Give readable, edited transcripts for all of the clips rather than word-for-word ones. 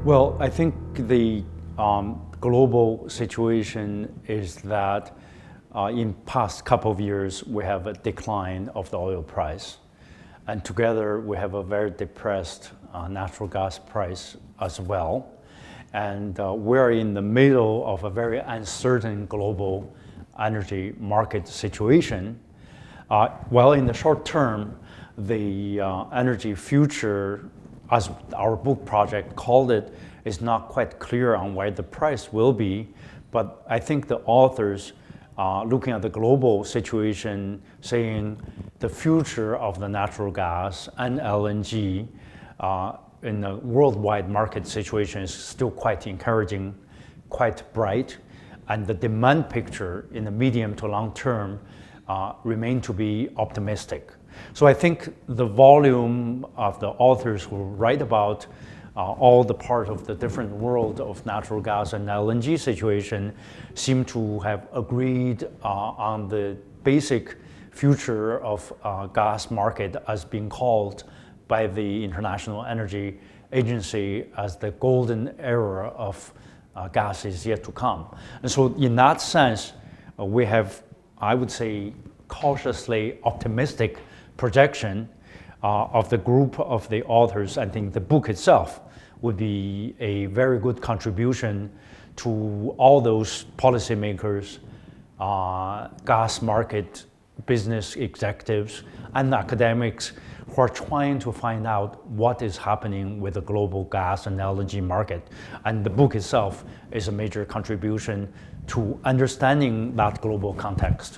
Well, I think the global situation is that in past couple of years, we have a decline of the oil price. And together, we have a very depressed natural gas price as well. And we're in the middle of a very uncertain global energy market situation. Well, in the short term, the energy future, as our book project called it, is not quite clear on where the price will be. But I think the authors looking at the global situation, saying the future of the natural gas and LNG in the worldwide market situation is still quite encouraging, quite bright, and the demand picture in the medium to long term remain to be optimistic. So I think the volume of the authors who write about all the part of the different world of natural gas and LNG situation seem to have agreed on the basic future of gas market as being called by the International Energy Agency as the golden era of gas is yet to come. And so in that sense, we have, I would say, cautiously optimistic projection of the group of the authors. I think the book itself would be a very good contribution to all those policymakers, gas market business executives, and academics who are trying to find out what is happening with the global gas and LNG market. And the book itself is a major contribution to understanding that global context.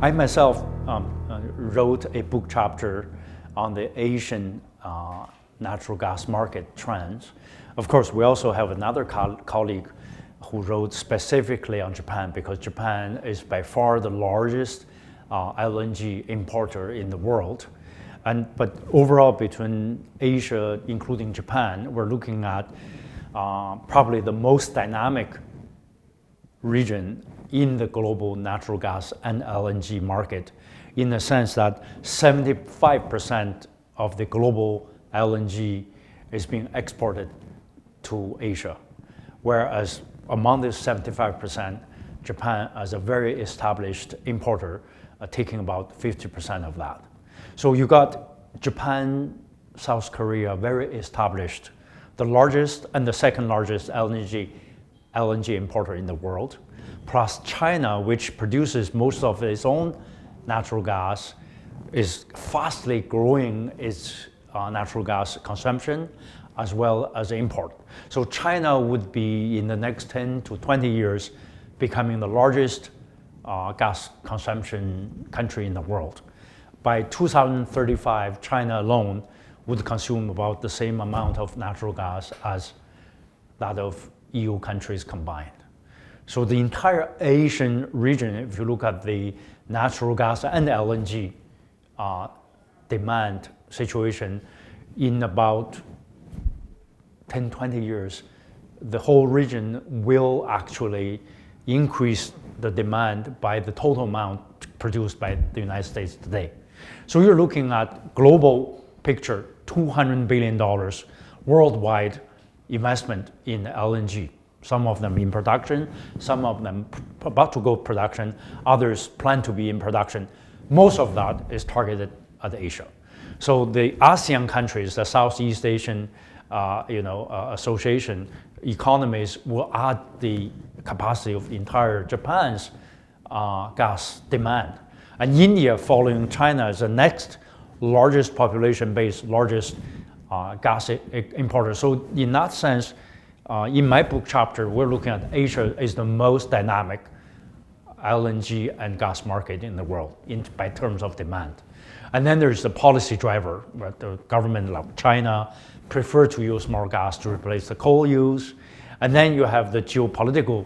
I myself wrote a book chapter on the Asian natural gas market trends. Of course, we also have another colleague who wrote specifically on Japan, because Japan is by far the largest LNG importer in the world. But overall, between Asia, including Japan, we're looking at probably the most dynamic region in the global natural gas and LNG market, in the sense that 75% of the global LNG is being exported to Asia. Whereas among this 75%, Japan, as a very established importer, taking about 50% of that. So you got Japan, South Korea, very established, the largest and the second largest LNG importer in the world, plus China, which produces most of its own natural gas, is fastly growing its natural gas consumption as well as import. So China would be, in the next 10 to 20 years, becoming the largest gas consumption country in the world. By 2035, China alone would consume about the same amount of natural gas as that of EU countries combined. So the entire Asian region, if you look at the natural gas and LNG demand situation, in about 10, 20 years, the whole region will actually increase the demand by the total amount produced by the United States today. So you're looking at global picture, $200 billion worldwide investment in LNG. Some of them in production, some of them about to go production, others plan to be in production. Most of that is targeted at Asia. So the ASEAN countries, the Southeast Asian Association economies, will add the capacity of entire Japan's gas demand. And India, following China, is the next largest population-based, largest gas importer. So in that sense, in my book chapter, we're looking at Asia is the most dynamic LNG and gas market in the world by terms of demand. And then there's the policy driver, where the government like China prefer to use more gas to replace the coal use. And then you have the geopolitical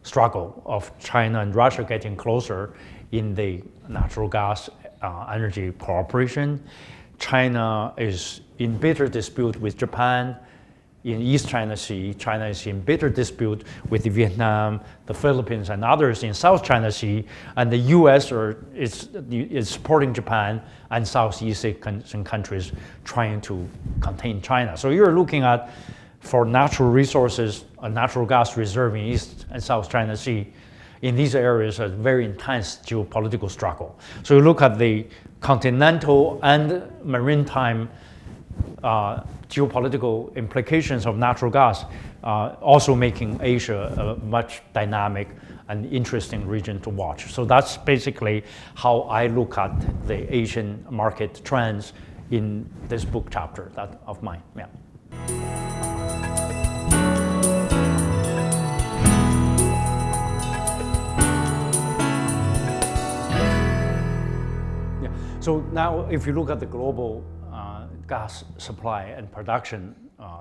struggle of China and Russia getting closer in the natural gas energy cooperation. China is in bitter dispute with Japan in East China Sea. China is in bitter dispute with Vietnam, the Philippines, and others in South China Sea, and the U.S. is supporting Japan and Southeast Asian countries trying to contain China. So you're looking at, for natural resources, a natural gas reserve in East and South China Sea, in these areas, a very intense geopolitical struggle. So you look at the continental and maritime geopolitical implications of natural gas, also making Asia a much dynamic and interesting region to watch. So that's basically how I look at the Asian market trends in this book chapter of mine. Yeah. So now, if you look at the global gas supply and production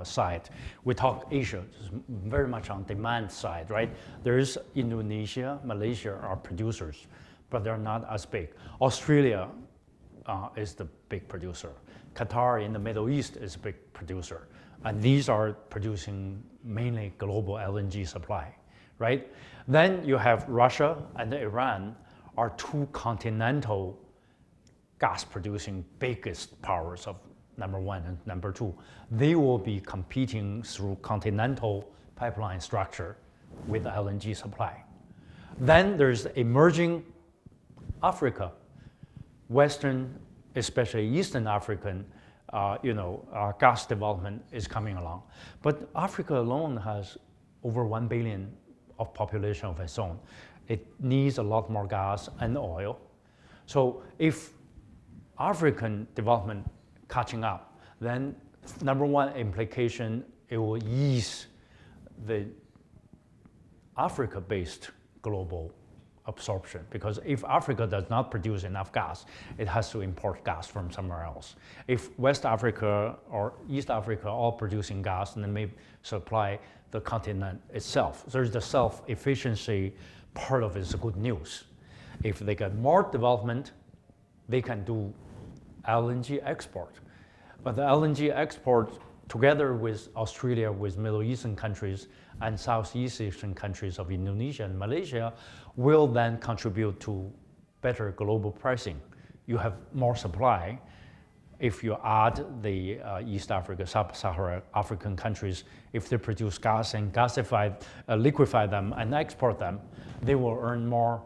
side, we talk Asia, very much on demand side, right? There's Indonesia, Malaysia are producers, but they're not as big. Australia is the big producer. Qatar in the Middle East is a big producer. And these are producing mainly global LNG supply, right? Then you have Russia and Iran are two continental gas-producing biggest powers of number one and number two. They will be competing through continental pipeline structure with LNG supply. Then there's emerging Africa, Western, especially Eastern African, gas development is coming along. But Africa alone has over 1 billion of population of its own. It needs a lot more gas and oil. So if African development catching up, then number one implication, it will ease the Africa-based global absorption, because if Africa does not produce enough gas, it has to import gas from somewhere else. If West Africa or East Africa all producing gas, then may supply the continent itself. There's the self-efficiency part of it is good news. If they get more development, they can do LNG export. But the LNG export, together with Australia, with Middle Eastern countries and Southeast Asian countries of Indonesia and Malaysia, will then contribute to better global pricing. You have more supply. If you add the East Africa, Sub-Saharan African countries, if they produce gas and liquefy them and export them, they will earn more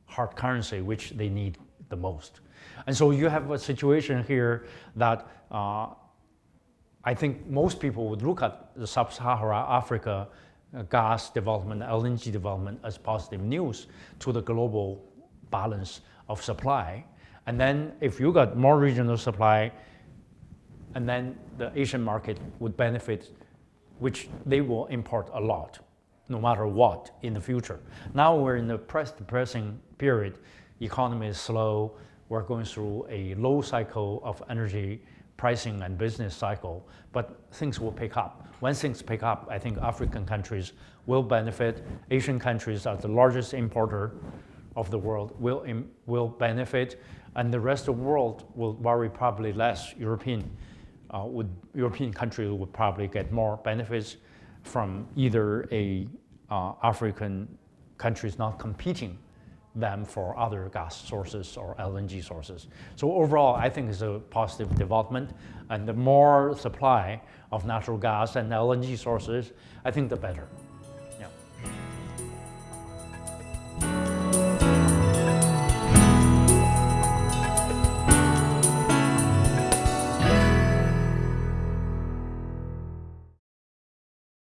hard currency, which they need the most. And so you have a situation here that I think most people would look at the Sub-Saharan Africa gas development, LNG development as positive news to the global balance of supply. And then if you got more regional supply, and then the Asian market would benefit, which they will import a lot, no matter what in the future. Now we're in the depressing period. Economy is slow. We're going through a low cycle of energy pricing and business cycle, but things will pick up. When things pick up, I think African countries will benefit. Asian countries are the largest importer of the world, will benefit, and the rest of the world will worry probably less. European countries would probably get more benefits from either African countries not competing them for other gas sources or LNG sources. So overall, I think it's a positive development, and the more supply of natural gas and LNG sources, I think the better.